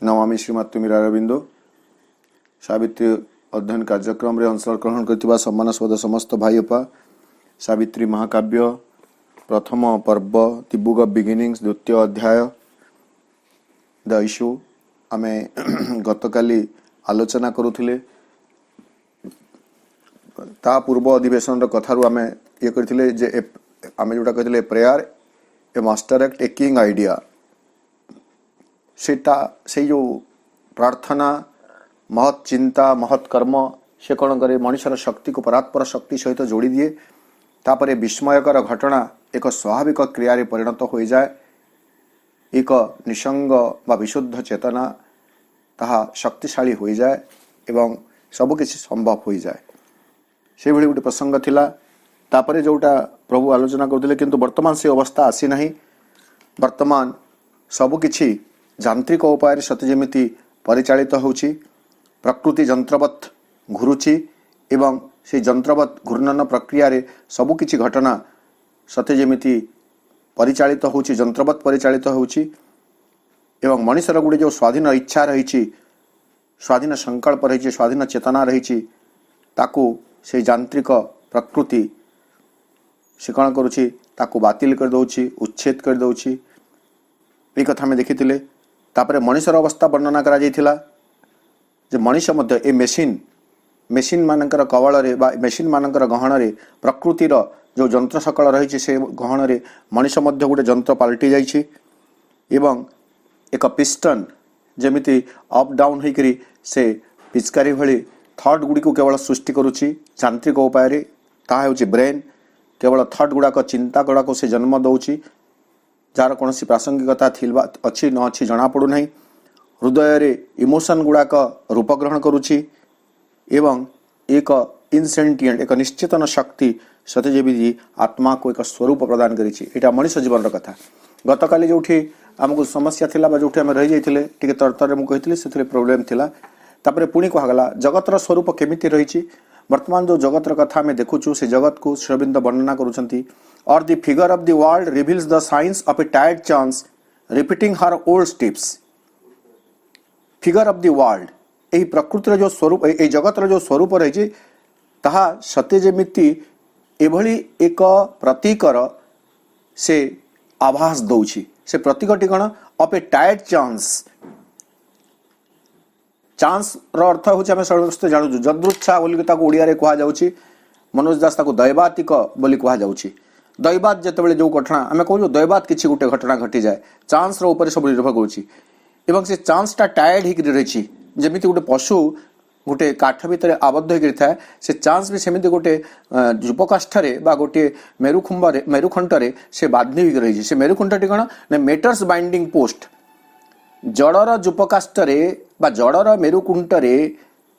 नमामि श्रीमती मीरा अरविंदो सावित्री अध्ययन कार्यक्रम रे अंशग्रहण करथिबा सम्मानस्पद समस्त भाई अपा सावित्री महाकाव्य प्रथम पर्व द बुक ऑफ बिगिनिंग्स द्वितीय अध्याय द इश्यू आमे गतकाली आलोचना करूथिले ता पूर्व अधिवेशन कथारू आमे ये करथिले जे आमे जोटा कहथिले prayer a master act a king idea सेटा से जो प्रार्थना महत् चिंता महत् कर्म से कौन करे मनुष्यर शक्ति को परात्पर शक्ति सहित जोड़ी दिए तापरे विस्मयकर घटना एक स्वाभाविक क्रिया परिणत हो जाए एक निसंग बा विशुद्ध चेतना ताहा शक्तिशाली हो जाए एवं सबकि संभव हो जाए से भली गोटे प्रसंग थिला तापरे जोटा प्रभु आलोचना करथिले किंतु वर्तमान से अवस्था आसी नहीं वर्तमान सबकि यांत्रिक उपाय सते जेमिति परिचालित होउछि प्रकृति यंत्रवत घुरुछि एवं से यंत्रवत घूर्णन प्रक्रिया रे सबकि घटना सते जेमिति परिचालित होउछि यंत्रवत परिचालित होउछि एवं मनुष्यर गुड़े जो स्वाधीन इच्छा रही स्वाधीन संकल्प रही स्वाधीन चेतना रही ताकू से यांत्रिक प्रकृति से कौन करुछि ताकू बातिल कर दउछि उच्छेद कर दउछि ए कथा में देखिथिले तापरे मनुष्यर अवस्था वर्णना करा जाइथिला जे मनुष्य मध्य ए मेसीन मानकर कवल रे बा मेसीन मानकर गहन रे प्रकृतिर जो यंत्र सकल रही से गहन रे मनुष्य मध्य गोटे यंत्र पलटि जाइछि एवं एक पिस्टन जेमिति अप डाउन होइकरी से पिचकारी भली थॉट गुडी को केवल सृष्टि करुछि यांत्रिक उपाय रे ता हेउछि ब्रेन केवल थॉट गुडा को चिंता गुडा को से जन्म दउछि जार कौन प्रासंगिकता अच्छी न अच्छी जना पड़ू ना हृदय रे इमोशन गुड़ाक रूप ग्रहण करुछि एवं एक इनसेंटिएंट एक निश्चेतन शक्ति सत्यजीवी आत्मा को एक स्वरूप प्रदान करिछि एटा मनुष्य जीवन कथा गतकाली जोठी आमको समस्या थिला बा जोठी हम रहि जाइथिले टिके तरतर मु कहिथिले सेथरे प्रॉब्लम थिला तापरे पुणी कहगला जगतर स्वरूप केमिति रहिछि वर्तमान जो जगतर कथा में देखुछु से जगत को श्रविंद वर्णना करुछंती और the figure of the world reveals the science of a tired chance repeating her old steps figure of the world एही प्रकृतिर जो स्वरूप ए जगतर जो स्वरूप रही ताहा सत्य जेमिति एभली एक प्रतीकर से आभास दउछि से प्रतीकटी कण of a tired chance chance रो अर्थ होछि हम सर्वस्त जानु जदृच्छा बोली ताको ओडिया रे कहा जाउछि मनोज दास ताको दैवातिक बोली कहा जाउछि दैवात जेतेबेले जो घटना आम कहूँ दैवात किसी गोटे घटना घटी जाए चांस रो ऊपर सब निर्भर करुच्ची एवं से चांस टा टायर्ड होकर रही जमी गोटे पशु गोटे काठ भितर आबद्ध होकर थाए से चांस भी सेमती गोटे जूपकाष्ठरे बा गोटे मेरुखंडरे से बांधी होकर रही से मेरुखंडटी कौन ना मेटर्स बाइंडिंग पोस्ट जड़र जूपकाष्ठरे बा जड़र मेरुकुंटरे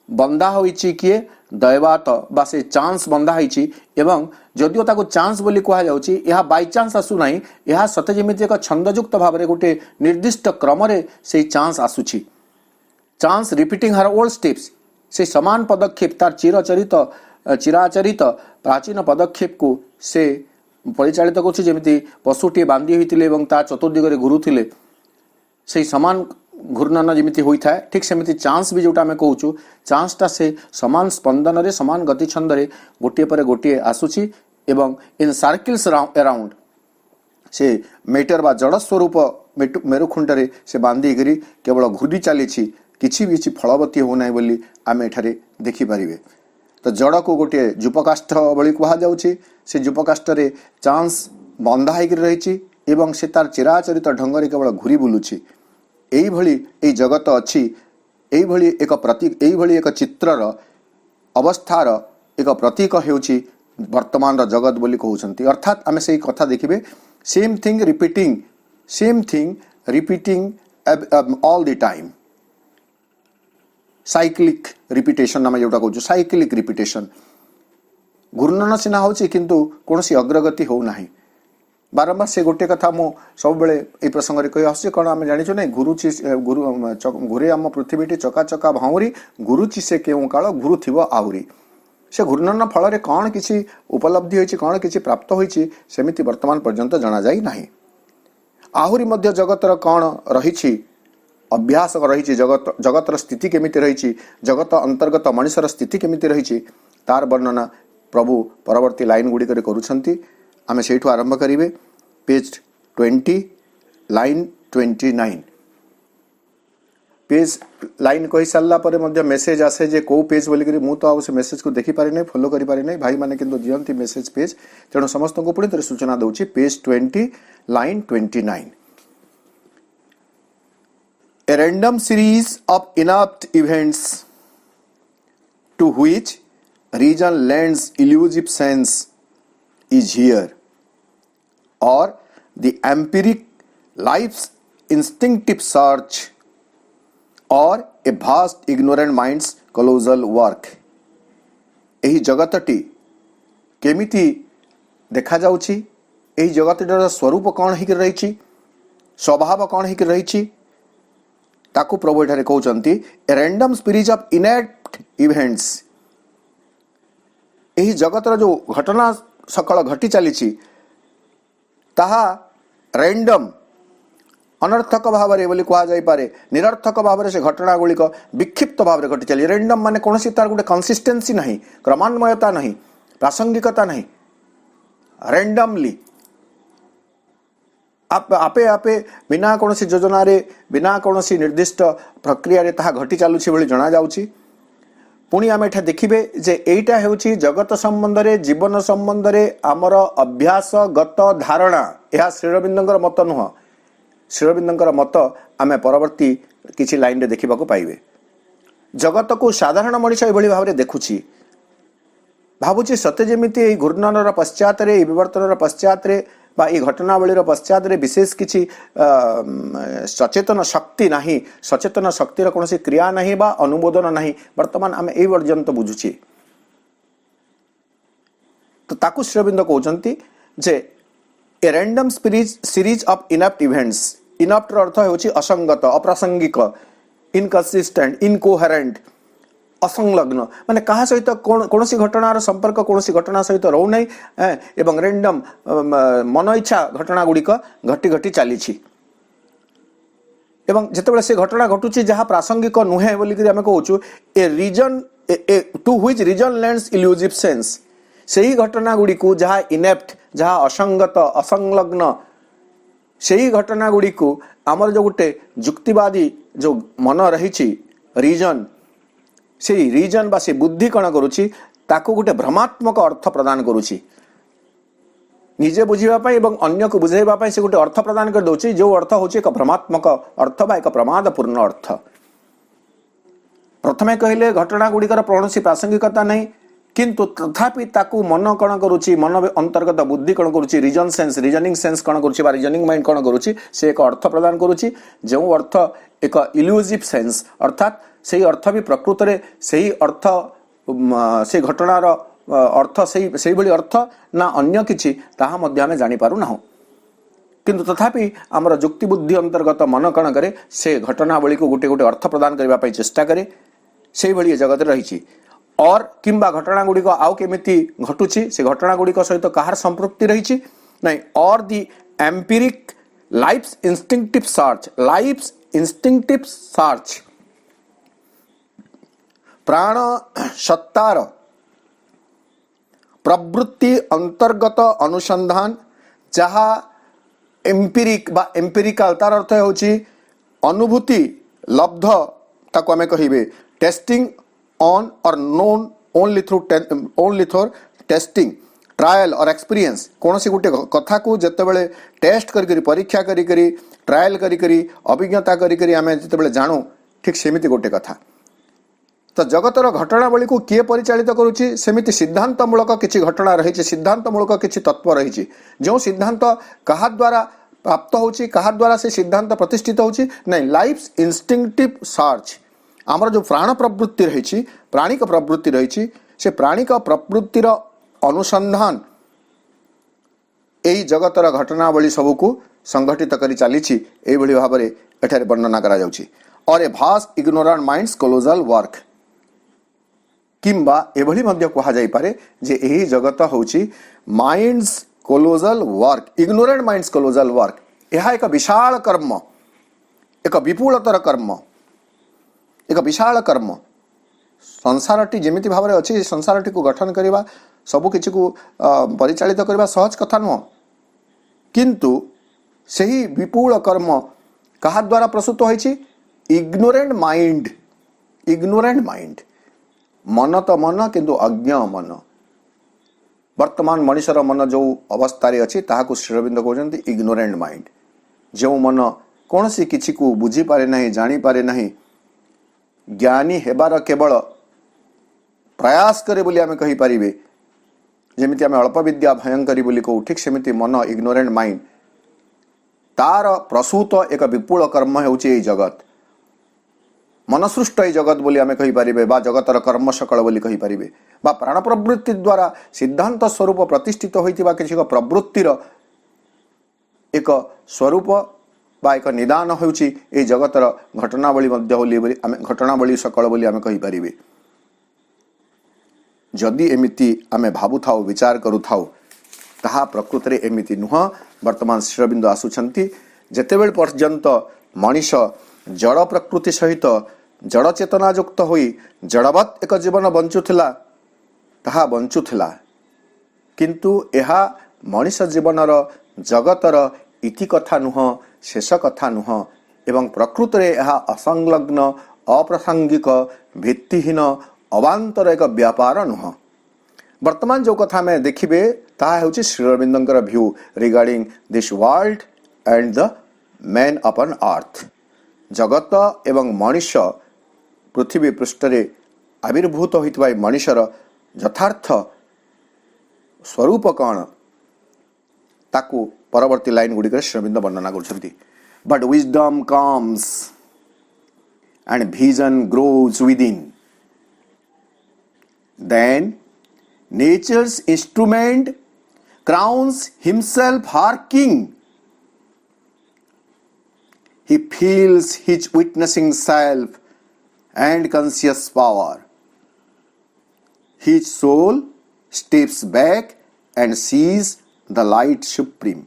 बंधा होइछि किए दैवात बा से चांस बंधा होइछि एवं जदिओ ताको चांस बोली कहा जाउछि यह बाय चांस आसु नाही यह सते जेमिति एक छंदयुक्त भाव रे गोटे निर्दिष्ट क्रम रे से चांस आसुछि chance repeating her old steps से समान पदक्षेप तार चिराचरित प्राचीन पदक्षेप को से परिचालित करछि जेमिति पशुटी बांधी होइतिले एवं ता चतुर्दिगरे घुरुथिले से समान घूर्णन जमी होता है ठीक सेमती चांस भी जोटा आम कहूँ चांसटा से समान स्पंदन रे समान गति छंद रे गोटे पर गोटे आसुची एवं इन सर्किल्स अराउंड से मेटर बा जड़ स्वरूप मेरुखुंटरे से बांधी करी केवल घूरी चली किसी भी फलवती होना बोली आम एठारे देखिपारे तो जड़ को गोटे जूपकाष्ठ भली कहा जाउछि से जूपकाष्ठरे चांस बंधा होकर रही एवं से तार चिराचरित ढंग केवल घूरी बुलुछि एई भली ए जगत अच्छी एई भली एक प्रतीक एई भली एक चित्रर अवस्थार एक प्रतीक हेउछि वर्तमान जगत बोली कहउछंती अर्थात आमे से कथा देखिबे same thing repeating all the time cyclic repetition नाम जोटा कहउछु साइक्लिक रिपीटेशन घूर्णन सिना होछि किंतु कोनोसी अग्रगति हो नाही बारंबार से गोटे कथा मु सब बेले ए प्रसंग रे कहि आसी कोन हम जानिछु नै गुरुची घुरे आम पृथ्वीटी चका चका भाउरी गुरुची से केउ काल गुरु थिबो आहुरी से घूर्णन फल रे कौन किसी उपलब्धि होइछि कौन किसी प्राप्त होइछि सेमिति वर्तमान पर्यंत जना जाई नाही आहुरी मध्य जगतर कौन रहिछि अभ्यास रही जगतर स्थिति केमिति रही जगत अंतर्गत मनुष्यर स्थिति केमिति रही तार वर्णना प्रभु परवर्ती लाइन गुड़ी करुछंती। आमे सेठु आरंभ करिवे पेज 20 लाइन 29 पेज लाइन कही सारा पर मेसेज आसे जे को पेज बोलिक मु तो से मेसेज को देखी पारि नहीं फॉलो करि पारि नहीं भाई माने किंतु दियंती मेसेज पेज तेणु समस्त को पुणी सूचना दउची page 20 line 29 A random series of inept events to which reason lends elusive sense is here, or the empiric life's instinctive search, or a vast ignorant mind's colossal work. एही जगतटी केमिति देखा जाउछि, एही जगतटर स्वरूप कौन ही रही, स्वभाव कौन ही रही, ताकू प्रभु एठारे कहउचंती a random spirit of inept events. एही जगतर जो घटना सकल घटी चली ताहा रैंडम अनर्थक भाव में कह जापे, निरर्थक भाव से घटना गुड़िक विक्षिप्त भाव में घटी चली। रैंडम माने कौन तार गोटे कंसिस्टेंसी नहीं, क्रमान्वयता नहीं, प्रासंगिकता नहीं, रैंडमली आपे आपे बिना कौन योजना रे बिना कौन निर्दिष्ट प्रक्रिया ताहा घटी चलुछि भली जना जाउछि। पुणी आम एठा देखिबे जे एइटा हेउछि जगत संबंध रे जीवन संबंध रे आमर अभ्यासगत धारणा। यह श्रीरबिंदर मत नुह, श्रीरबिंदर मत आम परवर्ती किछि लाइन रे देखिबा को पाइबे। जगत को साधारण मनुष्य एभली भाव रे देखुछि, भाबुछि सत्य जेमिति एई घूर्णनर पश्चात रे विवर्तनर पश्चात रे बा ये घटनावलीर पश्चात रे विशेष किसी सचेतन शक्ति नहीं, सचेतन शक्तिर कौन क्रिया नहीं बा अनुमोदन नहीं। वर्तमान आम ए पर्यंत बुझुची तो ताकू श्रीरबिंद कहउचंती जे a random series of inept events. Inept अर्थ होची असंगत, अप्रासंगिक, इनकन्सिस्टेंट, इनकोहेरेंट, असंलग्न, माने कहा सहित कौन सी घटनार संपर्क कौन सी घटना सहित रहू नहीं एवं रैंडम मन इच्छा घटना गुड़िक घटी घटी चली एवं जितेबाला से घटना घटुची जहाँ प्रासंगिक नुहे बोलिक आम कहूँ a reason to which reason lends illusive sense. से ही घटना गुड़िक जहाँ इनेप्ट, जहाँ असंगत, असंलग्न, से ही घटना गुड़िक आमर जो गोटे जुक्तिवादी जो मन रही रीजन, से रीजन बा से बुद्धि कण करुछि ताको गोटे भ्रमात्मक अर्थ प्रदान करुछि। निजे बुझापी और अन्य को बुझाइबा से गोटे अर्थ प्रदान कर दउछि, जो अर्थ होछि एक भ्रमात्मक अर्थ बा एक प्रमादपूर्ण अर्थ। प्रथमे कहले घटना गुड़िकर कौनसी प्रासंगिकता नहीं, किंतु तथापि ताकू मन कण करुछि, मन अंतर्गत बुद्धि कण करुछि, रीजन सेंस, रीजनिंग सेंस कण करुछि बा रीजनिंग माइंड कण करुछि, से एक अर्थ प्रदान करुछि, जो अर्थ एक इल्यूजिव सेंस, अर्थात से अर्थ भी प्रकृत रे से अर्थ से घटनार अर्थ से भली अर्थ ना अन्य किछि ताहा मध्य आमे जानि पारु नाहु। किंतु तथापि आमर जुक्ति बुद्धि अंतर्गत मन कण करे से घटनावली को गोटे गोटे अर्थ प्रदान करबा पई चेष्टा करे, से भली जगत रही और किंबा घटना गुड़िक आउ केमिति घटुछि, से घटना गुड़िक सहित कहार संपृक्ति रही नहीं, और the empiric life's instinctive search, life's instinctive search, प्राण सत्तार प्रवृत्ति अंतर्गत अनुसंधान जहा एम्पिरिक बा एम्पिरिकल तार अर्थ होची अनुभूति लब्ध ताको आमे कहिबे टेस्टिंग ऑन और known only through testing trial और एक्सपीरियंस। कौन सी गोटे कथा को जितेबाला टेस्ट करी परीक्षा करी ट्रायल करी अभिज्ञता करी आमे जितेबाला जानू ठीक सेमिति गोटे कथा। तो जगतर घटनावली को किए परिचालित करुच्ची, सेमिति सिद्धांतमूलक किसी घटना रही, सिद्धांतमूलक किसी तत्व रही, जो सिद्धांत कहा द्वारा प्राप्त होची, कहा द्वारा से सिद्धांत प्रतिष्ठित होची नहीं, लाइफ्स इंस्टिंक्टिव सर्च। आमर जो प्राण प्रवृत्ति रही, प्राणिक प्रवृत्ति रही, से प्राणिक प्रवृत्तिर अनुसंधान यही जगतर घटनावली सबको संगठित करी चली भाव में एठारे वर्णना करा जाउछि। और ए vast ignorant mind's colossal work, किंबा एभली मध्य कहा जाई पारे जे एही जगत होची mind's colossal work, ignorant mind's colossal work. यह एक विशाल कर्म, एक विपुलतर कर्म, एक विशाल कर्म। संसारटी जेमिति भाव में अच्छी संसारटी को गठन करवा सबु किछि को परिचालित करवा सहज कथा नुह, किंतु सही विपुल कर्म कहा द्वारा प्रस्तुत होइछि? Ignorant mind. इग्नोरेंट माइंड, मन तो मन किंतु अज्ञ मन। वर्तमान मनुष्यर मन जो अवस्था अच्छी ताहाकु श्री अरविंद कहते इग्नोरेंट माइंड। जो मन कौन सी किसी को बुझी पारे नहीं, जानी पारे नहीं, ज्ञानी हेबार केवल प्रयास करे बोली आमे कहि परिबे। जेमिति आमे अल्प विद्या भयंकरी बोली कहू, ठीक सेमिति मन इग्नोरेंट माइंड तार प्रसूत एक विपुल कर्म हेउछि जगत। मनसृष्ट ए जगत बोली आमे कहि परिबे, बा जगतर कर्म सकल बोली कहि परिबे, बा प्राण प्रवृत्ति द्वारा सिद्धांत स्वरूप प्रतिष्ठित होइतिबा किछि प्रवृत्तिर एक स्वरूप बा एक निदान होउछि ए जगतर घटनावली मध्य बोली आमे घटनावली सकल बोली आमे कहि परिबे। जदि एमिति आमे भाबु थाउ, विचार करू थाउ, ताहा प्रकृत रे एमिति नुह। वर्तमान श्री अरविंद आसुछंती जेतेबेल पर्यंत मनीष जड़ प्रकृति सहित जड़ चेतना युक्त होई जड़वत एक जीवन बंचुथिला, ताहा बंचुथिला, किंतु एहा मनीष जीवनर जगतर इति कथा नुह, शेष कथा नुह, एवं प्रकृत रे एहा असंलग्न अप्रासंगिक भित्तिहीन अवांतर एक व्यापार नुह। वर्तमान जो कथा में देखिबे ताहा हेउछि श्री अरविंदंकर view regarding this world and the man अपन अर्थ। जगत एवं मनुष्य पृथ्वी पृष्ठरे आविर्भूत होइतबा मनुष्यर यथार्थ स्वरूप कौन ताकू परवर्ती लाइन गुड़िक श्री अरविंद वर्णना करछंती। But wisdom comes and vision grows within, then nature's instrument crowns himself her king. He feels his witnessing self and conscious power. His soul steps back and sees the light supreme.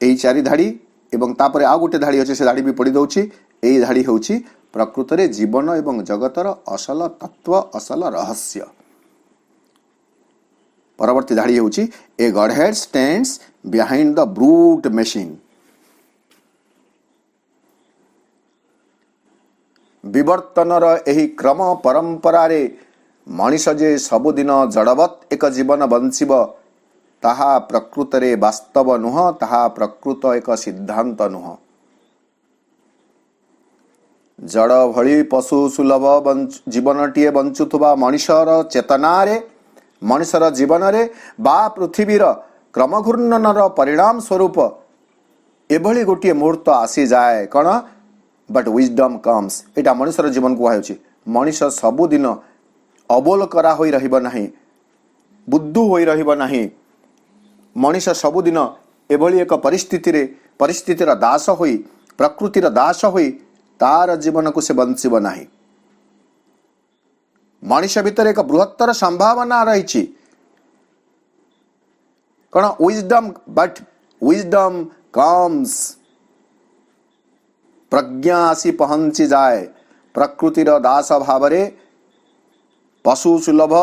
এই চারি ধাড়ি এবং তারপরে ଆଉ ଗୋଟେ ଧାଡ଼ି ଅଛି, ସେ ଧାଡ଼ି ବି ପଢ଼ି ଦଉଛି। এই ଧାଡ଼ି ହେଉଛି प्रकृतरे जीवन एवं जगतर असल तत्व, असल रहस्य। परवर्ती धाड़ी होची a godhead stands behind the brute machine. विवर्तनर एही क्रम परंपरा रे मनीष जे सबुदिन जड़वत एक जीवन बंचिब ताहा प्रकृतरे वास्तव नुह, ताहा प्रकृत एक सिद्धांत नुह। जड़ भली पशु सुलभ जीवनटीए बंचुवा मनुष्यर चेतना रे, मनुष्यर जीवन रे बा पृथ्वीर क्रम घूर्णनर परिणाम स्वरूप एभली गोटे मुहूर्त आसी जाए कौन? But wisdom comes. एटा मनुष्यर जीवन को कहउछि। मनुष्य सबुदिन अबोल करा होई रहिब नाही, बुद्धू होई रहिब नाही। मनुष्य सबुदिन एभली एक परिस्थितिर दास होई, प्रकृतिर दास होई तार जीवन को से बंचिब नाही। मनुष्य भीतर एक बृहत्तर संभावना रही कौन? विजडम। बट विजडम कम्स, प्रज्ञा आसी पहुंची जाए प्रकृतिर दास भावरे पशु सुलभ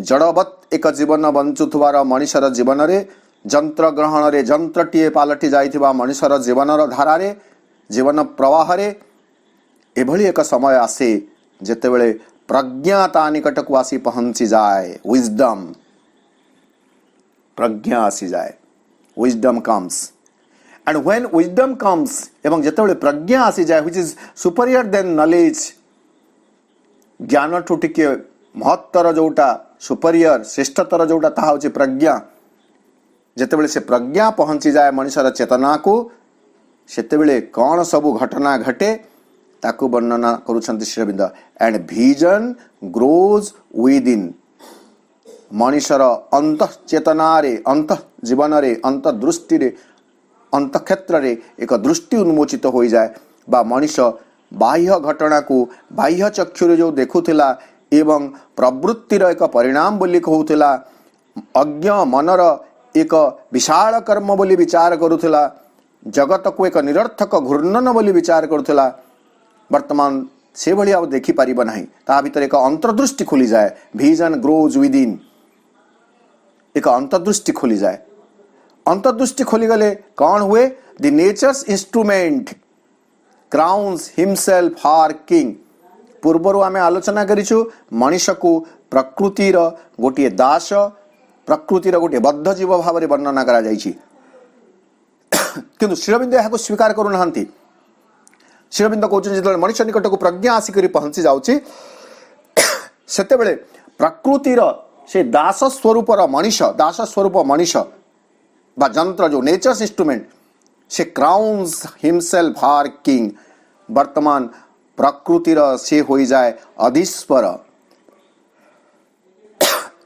जड़वत एक जीवन बंचुथुवार मनुष्यर जीवन रे जंत्र ग्रहण रे जंत्रटीए पालटी जाइथिबा मनुष्यर जीवनर धारा रे, जीवन प्रवाह रे एभली एक समय आसे जेतेबेले प्रज्ञा ता निकट को आसी पहुंची जाए। विजडम, प्रज्ञा आसी जाए, wisdom comes. And when wisdom comes, एवं जेतेबेले प्रज्ञा आसी जाए, which is superior than knowledge, ज्ञान ठू टिके महत्तर जोटा सुपीरियर श्रेष्ठतर जोटा ताहा होची प्रज्ञा। जेतेबेले से प्रज्ञा पहुंची जाए मनुष्यर चेतना को, सेतेबेले कौन सबु घटना घटे ताकू वर्णना करुछंती Shri Aurobindo. And vision grows within, मनुष्यर अंत चेतना रे, अंत जीवन रे, अंत दृष्टि रे, अंत क्षेत्र रे एक दृष्टि उन्मोचित हो जाए, बा मनुष्य बाह्य घटना को बाह्य चक्षुरे जो देखुथिला एवं प्रवृत्तिर एक परिणाम बोली कहूथिला, अज्ञ मनर एक विशाल कर्म बोली विचार करुथिला, जगत को एक निरर्थक घूर्णन बोली विचार करुला वर्तमान से भली आ देखि परिबो नाही ता भीतर एक अंतर्दृष्टि खोली जाए विजन ग्रोज विद इन एक अंतर्दृष्टि खोली जाए अंतर्दृष्टि खोली गले कौन हुए the nature's instrument crowns himself for king पूर्वर आम आलोचना करिछु मनुष्य को प्रकृतिर गोटे दास प्रकृतिर गोटे बद्ध जीव भाव में वर्णना करा जाइछि किंतु श्रीअरविंद यहाँ स्वीकार करूना श्रीअरविंद कहते जो मनुष्य निकट को प्रज्ञा आसिक पहुंची जाऊँगी सेतेबेले प्रकृतिर से दास स्वरूपर मनुष्य बा जंत्र जो नेचर्स इंस्ट्रूमेंट से क्राउन्स हिमसेल्फ फॉर किंग वर्तमान प्रकृतिर से हो जाए अधीश्वर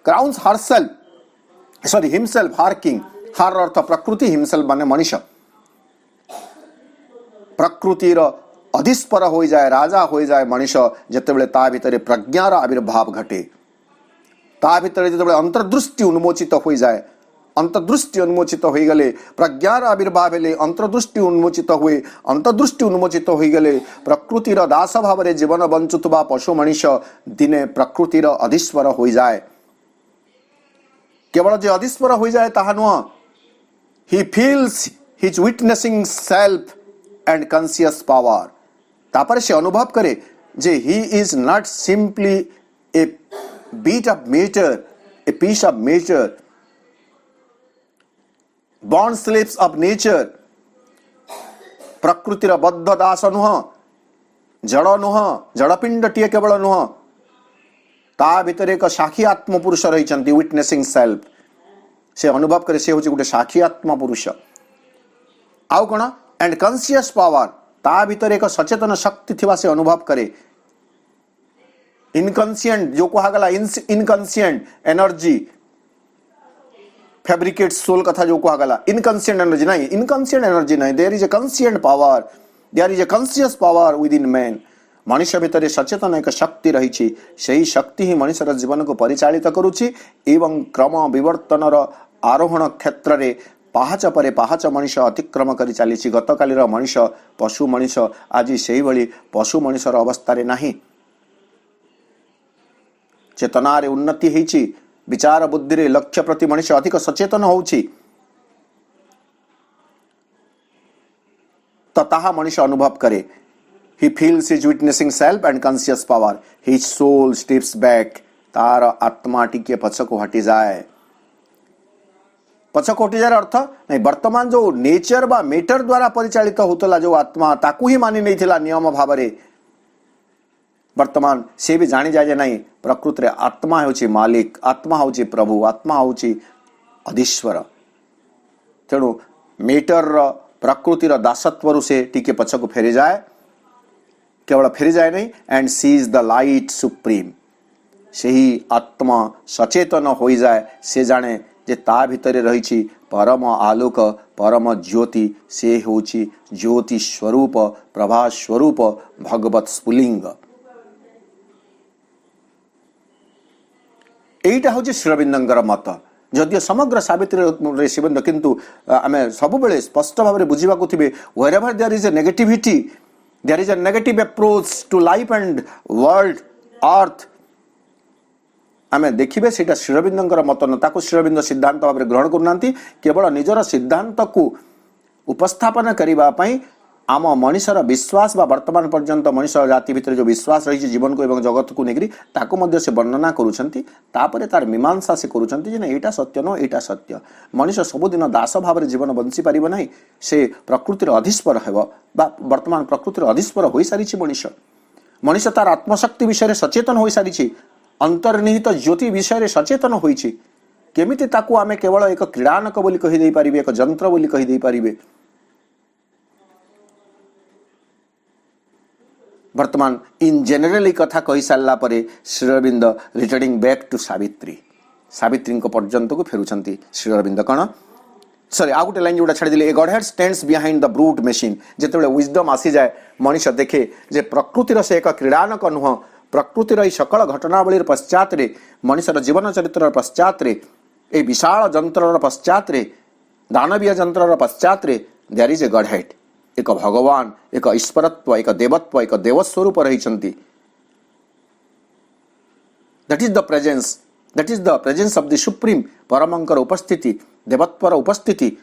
crowns herself sorry himself for king हार अर्थ प्रकृति हिमसेल्फ माने मनुष्य प्रकृतिर अधीश्वर हो जाए राजा हो जाए मनुष्य जितेबाला ता भितर प्रज्ञार आविर्भाव घटे ता भितर जितेबाला अंतर्दृष्टि उन्मोचित हो जाए अंतर्दृष्टि उन्मोचित हो गले प्रज्ञार आविर्भाव हेले अंतर्दृष्टि उन्मोचित हुए अंतर्दृष्टि उन्मोचित हो गले प्रकृतिर दास भाव में जीवन बंचुवा पशु मनुष्य दिने प्रकृतिर अधीश्वर हो जाए केवल जे अधीश्वर हो जाए ताहा नुह he feels his witnessing self and conscious power तापर से अनुभव करे जे he is not simply a bit of matter a piece of matter bond slips of nature प्रकृतिर बद्ध दास नुह जड़पिंड टीए केवल नुह ता भीतर एक साक्षी आत्म पुरुष रही विटनेसिंग सेल्फ से अनुभव करे से हूँ गोटे साक्षी आत्मा पुरुष आउ कौन एंड कॉन्शियस पावर ता भीतर एक सचेतन शक्ति थिबा से अनुभव करे इनकॉन्शियंट जो कहा इनकॉन्शियंट एनर्जी फैब्रिकेट सोल कथा जो कहा इनकॉन्शियंट एनर्जी नहीं there is a conscient power there is a conscious power within man मनुष्य भितर सचेतन एक शक्ति रही सही शक्ति ही मनुष्यर जीवन को परिचालित करुछि एवं क्रम विवर्तन आरोहण क्षेत्र में पाहाच पर पाहाच मनुष्य अतिक्रम कर चली गतकालीर मनुष्य पशु मनुष्य आज से भली पशु मनुष्यर अवस्था नहीं चेतनार उन्नति होइछि विचार बुद्धि रे लक्ष्य प्रति मनुष्य अधिक सचेतन होउछि तो ताहा मनुष्य अनुभव करे he feels his witnessing self and conscious power his soul steps back तार आत्मा टिके पछको हटि जाए पछको हटि जाए अर्थ नहीं वर्तमान जो नेचर बा मेटर द्वारा परिचालित होतला जो आत्मा ताकू ही मानि नहीं थिला नियम भाव रे वर्तमान से भी जानी जाए नहीं प्रकृति आत्मा होची मालिक आत्मा होची प्रभु आत्मा होची अधीश्वर तेणु मेटर प्रकृतिर दासत्व से टिके पछको फेरी जाए केवल फेरी जाए नहीं and she is the light supreme से ही आत्मा सचेतन हो जाए से जाने जे ता भितर रही परम आलोक परम ज्योति से होची ज्योति स्वरूप प्रभा स्वरूप भगवत स्फुलिंग एटा हूँ श्रीअरविंदर मत जदियो समग्र सावित्री श्रीअरविंद किंतु आम सब बेले स्पष्ट भाव में बुझा थे wherever there is a negativity there is a negative approach to life and world अर्थ आम देखिए से श्रीअरविंदर मत न ताकू श्रीअरविंद सिद्धांत भाव में ग्रहण करना केवल निजर सिद्धांत को उपस्थापन करने आम मनुष्यर विश्वास बा वर्तमान पर्यंत मनुष्य जाति भितर जो विश्वास रही जीवन को एवं जगत को लेकर से वर्णना करुँच तार मीमांसा से करुँचा सत्य न यहाँ सत्य मनुष्य सबुदिन दास भाव में जीवन बंची पार ना से प्रकृतिर अधीश्वर है वर्तमान प्रकृतिर अधीश्वर हो सारी मनुष्य मनुष्य तार आत्मशक्ति विषय सचेतन हो सारी अंतर्निहित ज्योति विषय सचेतन होइछि केमिति ताकू आमे केवल एक क्रीड़ानक बोली कहि देई पारिबे एक जंत्र बोली कहि देई पारिबे वर्तमान इन जनरली कथा कही सारा पर Sri Aurobindo returning back to Savitri पर्यंत को फेरुछंती श्रीअरविंद कौन सॉरी आ गोटे लाइन जोटा छाड़ी a godhead stands behind the brute machine जितेबाला विजडम आसी जाए मनुष्य देखे जे प्रकृतिर से एक क्रीड़ानक नुह प्रकृतिर सकल घटनावली पश्चात मनुष्यर जीवन चरित्र पश्चात विशाल जंत्र पश्चात दानवीय जंत्र पश्चात देयर इज ए गॉडहेड, एक भगवान, एक ईश्वरत्व, एक देवत्व, एक देवस्वरूप रही। That is the presence, that is the presence of the supreme. परमंकर उपस्थिति, देवत्वर उपस्थिति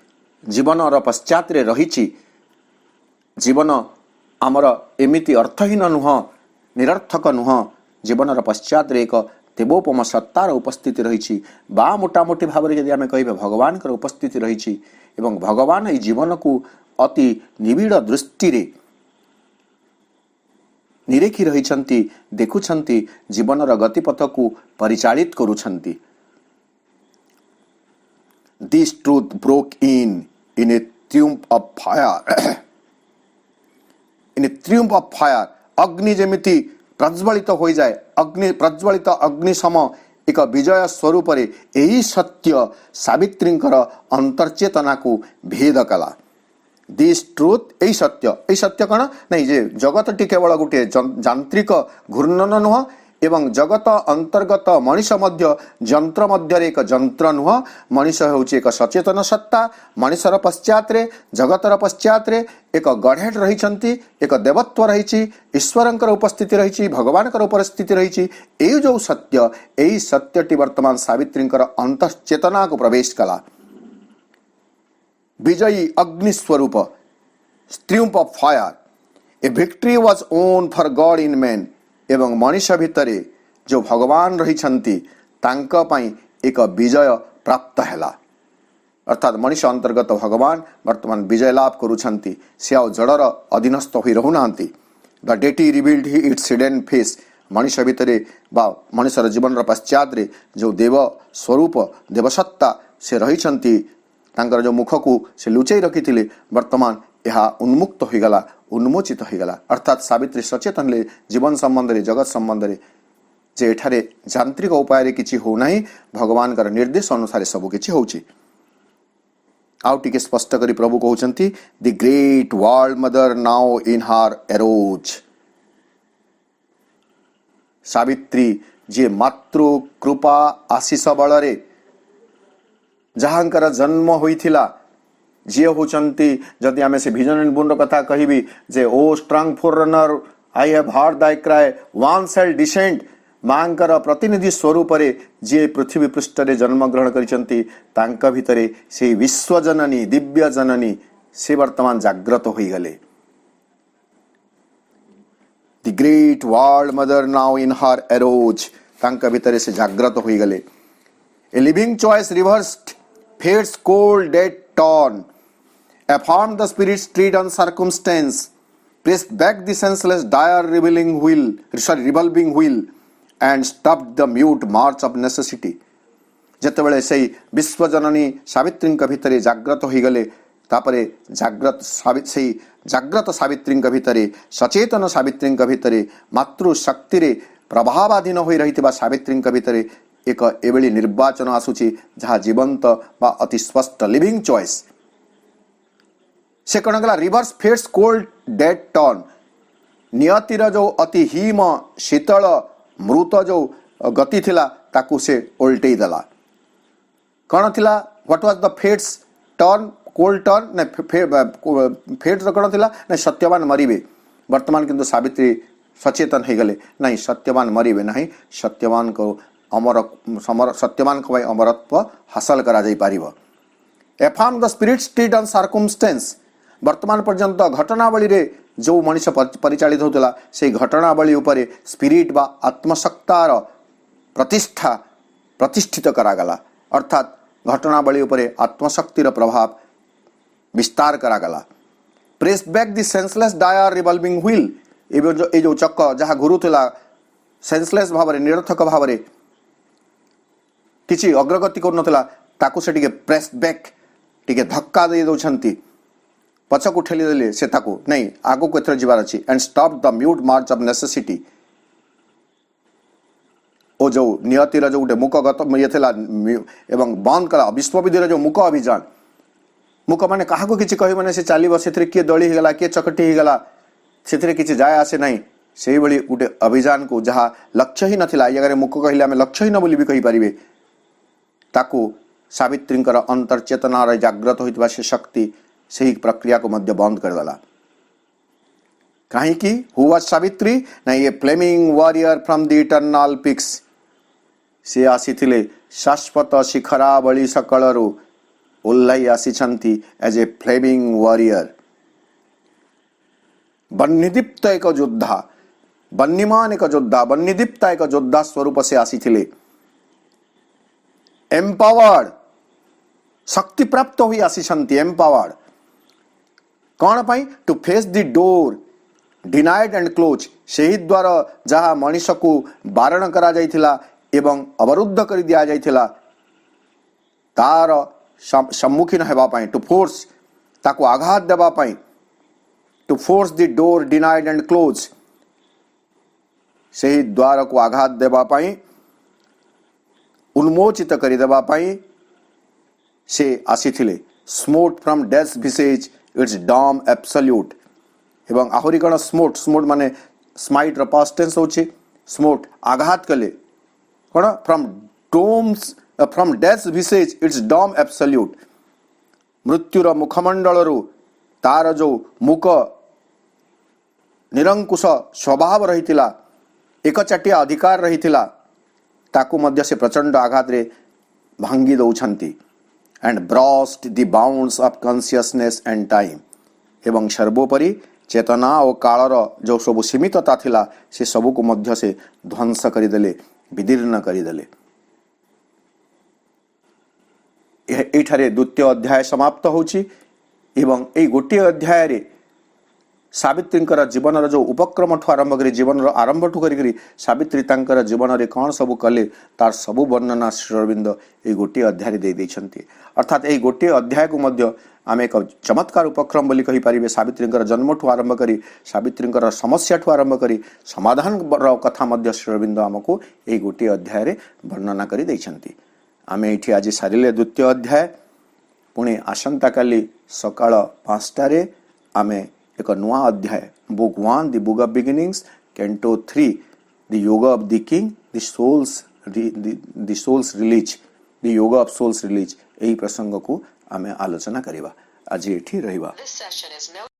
जीवन पश्चात रही। जीवन आमर एमिति अर्थहीन नुह, निरर्थक नुह। जीवन पश्चात एक देवोपम सत्तार उपस्थिति रही। बा मोटामोटी भाव में आम कह भगवान उपस्थिति रही। एवं भगवान ये जीवन को अति निबिड़ दृष्टि निरेखी रही, देखुंट, जीवन गतिपथ को परिचालित करुछंती। This truth broke in a triumph of fire, in a triumph of fire. अग्नि जेमिति प्रज्वलित हो जाए, अग्नि प्रज्वलित अग्नि सम एक विजय स्वरूप यही सत्य सावित्रींकर अंतर्चेतना को भेद कला। दिस ट्रूथ, यही सत्य कौन नहीं जे जगत टी केवल गोटे यांत्रिक घूर्णन नुह एवं जगत अंतर्गत मनीष मध्य जंत्र मध्य एक जंत्र नुह। मनीष होउछि एक सचेतन सत्ता। मनीषर पश्चात जगतर पश्चात एक गॉडहेड रही, एक देवत्व रही, ईश्वरंकर उपस्थिति रही, भगवानकर उपस्थिति रही। यही जो सत्य, यही सत्यटी वर्तमान सावित्रींकर अंतश्चेतना को प्रवेश कला। विजयी अग्नि स्वरूप, triumph of fire, A victory was own for God in man. एवं मनीष भितर जो भगवान रही एक विजय प्राप्त हैला। अर्थात मनीष अंतर्गत भगवान वर्तमान विजय लाभ करुछंती। से आउ जड़र अधीनस्थ होई रहुना। The deity revealed he its hidden face. मनीष भितर बा मनीषर जीवन पश्चात जो देव स्वरूप देवसत्ता से रही, तांकर जो मुख को से लुचाई रखी वर्तमान यह उन्मुक्त हो गला, उन्मोचित हो गला। अर्थात सावित्री सचेतन ले जीवन संबंध रे, जगत संबंध रे जे एठारे यांत्रिक उपाय किछि हो नाही, भगवान कर निर्देश अनुसार सब किछि होछि। आउ टिके स्पष्ट करी प्रभु कहउछंती, the great world mother now in her arose. Savitri जे मातृ कृपा आशीष बल रे जहांकर जन्म होइथिला, जी होचंती जदि आमे से विजन एंड बुन कथा कहिबी जे O strong forerunner I have heard thy cry one shall descend. मांकर प्रतिनिधि स्वरूप रे जे पृथ्वी पृष्ठ रे जन्म ग्रहण करिसंती, तांका भितरे से विश्व जननी, दिव्य जननी से वर्तमान जागृत होई गले। The great world mother now in her arrows, तांका भितरे से जागृत होई गले। A living choice reversed fate's cold dead torn, affirmed the spirit's tread on circumstance, pressed back the senseless dire revolving wheel, and stopped the mute march of necessity. जेतेबेले से विश्वजननी सावित्री भितर जागृत हो गले, तापरे जागृत सावित्री भितर, सचेतन सावित्री भितर, मातृशक्ति प्रभावाधीन हो रही सावित्री भितर एक एभली निर्वाचन आसुची जहाँ जीवंत बा अति स्पष्ट लिविंग चॉइस। से कौन गला reverse fate's cold dead turn. नियतिर जो अति हिम शीतल मृत जो गति थिला ताकू से उल्टे देला। कौन थिला what was the fate's turn, cold turn ने फेट्स कौन थिला ने सत्यवान मरिबे। वर्तमान किंतु सावित्री सचेतन हो गले, नहीं सत्यवान मरिबे नहीं, सत्यवान को अमर सत्यवान को अमरत्व हासिल करा जाई पारिबो। Affirm the spirit street on circumstance. वर्तमान पर्यंत घटनावली रे जो मनुष्य परिचालित होतला से घटनावली उपरे स्पिरिट बा आत्मसत्तार प्रतिष्ठा प्रतिष्ठित करागला। अर्थात घटनावली उपरे आत्मशक्तिर प्रभाव विस्तार करागला। Press back the senseless dire revolving wheel. ए जो चक्र जहाँ घुरुला सेंसलेस भाव रे, निरर्थक भाव रे किसी अग्रगति करुनथला, ताकू से टिके प्रेस बैक टिके धक्का दे दउछंती, पछकू ठेली देले से ताकू नहीं आगो को एथर जीवार अछि। And stop the mute march of necessity. ओ जो नियतिर जो गोटे मुखगत ये थिला एवं बंद कला विश्वविद्यालय जो मुख अभियान, मुख माने काहाको किछि कहि माने से चालिबो, सेथरे किए दळी हेगला किए चकटी हेगला सेथरे किछि जाय आसे नहीं। से भली गोटे अभियान को जहाँ लक्ष्य ही नथिला, ये मुख कहले आमे लक्ष्यहीन बोली भी कहि पारिबे, ताकू सावित्रींकर अंतर्चेतनार जागृत होइतबा से शक्ति ସେହି ପ୍ରକ୍ରିୟାକୁ ମଧ୍ୟ ବନ୍ଦ କରିଦେଲା। କାହିଁକି? Who was Savitri? ନା a flaming warrior from the eternal peaks. ସେ ଆସିଥିଲେ ଶାଶ୍ୱତ ଶିଖରାବଳୀ ସକଳରୁ ଓହ୍ଲାଇ ଆସିଛନ୍ତି ଏଜ୍ ଏ ଫ୍ଲେମିଂ ୱାରିୟର। ବହ୍ନିଦୀପ୍ତ ଏକ ଯୋଦ୍ଧା, ବହ୍ନିମାନ ଏକ ଯୋଦ୍ଧା, ବହ୍ନିଦୀପ୍ତ ଏକ ଯୋଦ୍ଧା ସ୍ୱରୂପ ସେ ଆସିଥିଲେ। ଏମ୍ପାୱାର୍ଡ, ଶକ୍ତିପ୍ରାପ୍ତ ହୋଇ ଆସିଛନ୍ତି। ଏମ୍ପାୱାର୍ଡ କ'ଣ ପାଇଁ? To face the door denied and closed. ସେହି ଦ୍ୱାର ଯାହା ମଣିଷକୁ ବାରଣ କରାଯାଇଥିଲା ଏବଂ ଅବରୁଦ୍ଧ କରି ଦିଆଯାଇଥିଲା, ତାର ସମ୍ମୁଖୀନ ହେବା ପାଇଁ, ଟୁ ଫୋର୍ସ, ତାକୁ ଆଘାତ ଦେବା ପାଇଁ, to force the door denied and closed, ସେହି ଦ୍ୱାରକୁ ଆଘାତ ଦେବା ପାଇଁ, ଉନ୍ମୋଚିତ କରିଦେବା ପାଇଁ ସେ ଆସିଥିଲେ। ସ୍ମୋଟ୍ from death's visage its dumb absolute. ଏବଂ ଆହୁରି କ'ଣ ସ୍ମୋଟ୍? ସ୍ମୋଟ୍ ମାନେ ସ୍ମାଇଟ୍ର ପାଷ୍ଟ ଟେନ୍ସ ହେଉଛି ସ୍ମୋଟ୍, ଆଘାତ କଲେ। କ'ଣ? From death's visage its dumb absolute. ମୃତ୍ୟୁର ମୁଖମଣ୍ଡଳରୁ ତାର ଯେଉଁ ମୁକ ନିରଙ୍କୁଶ ସ୍ୱଭାବ ରହିଥିଲା, ଏକଚାଟିଆ ଅଧିକାର ରହିଥିଲା, ତାକୁ ମଧ୍ୟ ସେ ପ୍ରଚଣ୍ଡ ଆଘାତରେ ଭାଙ୍ଗି ଦେଉଛନ୍ତି। And burst the bounds of consciousness and time. ଏବଂ ସର୍ବୋପରି ଚେତନା ଓ କାଳର ଯେଉଁ ସବୁ ସୀମିତତା ଥିଲା, ସେ ସବୁକୁ ମଧ୍ୟ ସେ ଧ୍ୱଂସ କରିଦେଲେ, ବିଦୀର୍ଣ୍ଣ କରିଦେଲେ। ଏଇଠାରେ ଦ୍ୱିତୀୟ ଅଧ୍ୟାୟ ସମାପ୍ତ ହେଉଛି ଏବଂ ଏଇ ଗୋଟିଏ ଅଧ୍ୟାୟରେ ସାବିତ୍ରୀଙ୍କର ଜୀବନର ଯେଉଁ ଉପକ୍ରମଠୁ ଆରମ୍ଭ କରି, ଜୀବନର ଆରମ୍ଭଠୁ କରିକରି ସାବିତ୍ରୀ ତାଙ୍କର ଜୀବନରେ କ'ଣ ସବୁ କଲେ, ତାର ସବୁ ବର୍ଣ୍ଣନା ଶ୍ରୀ ଅରବିନ୍ଦ ଏଇ ଗୋଟିଏ ଅଧ୍ୟାୟରେ ଦେଇଦେଇଛନ୍ତି। ଅର୍ଥାତ୍ ଏଇ ଗୋଟିଏ ଅଧ୍ୟାୟକୁ ମଧ୍ୟ ଆମେ ଏକ ଚମତ୍କାର ଉପକ୍ରମ ବୋଲି କହିପାରିବେ। ସାବିତ୍ରୀଙ୍କର ଜନ୍ମଠୁ ଆରମ୍ଭ କରି, ସାବିତ୍ରୀଙ୍କର ସମସ୍ୟାଠୁ ଆରମ୍ଭ କରି ସମାଧାନର କଥା ମଧ୍ୟ ଶ୍ରୀ ଅରବିନ୍ଦ ଆମକୁ ଏଇ ଗୋଟିଏ ଅଧ୍ୟାୟରେ ବର୍ଣ୍ଣନା କରି ଦେଇଛନ୍ତି। ଆମେ ଏଇଠି ଆଜି ସାରିଲେ ଦ୍ୱିତୀୟ ଅଧ୍ୟାୟ। ପୁଣି ଆସନ୍ତାକାଲି ସକାଳ 5ଟାରେ ଆମେ ଏକ ନୂଆ ଅଧ୍ୟାୟ, book 1 the book of beginnings, canto 3 the yoga of the king, the soul's release, the yoga of soul's release, ଏହି ପ୍ରସଙ୍ଗକୁ ଆମେ ଆଲୋଚନା କରିବା। ଆଜି ଏଠି ରହିବା।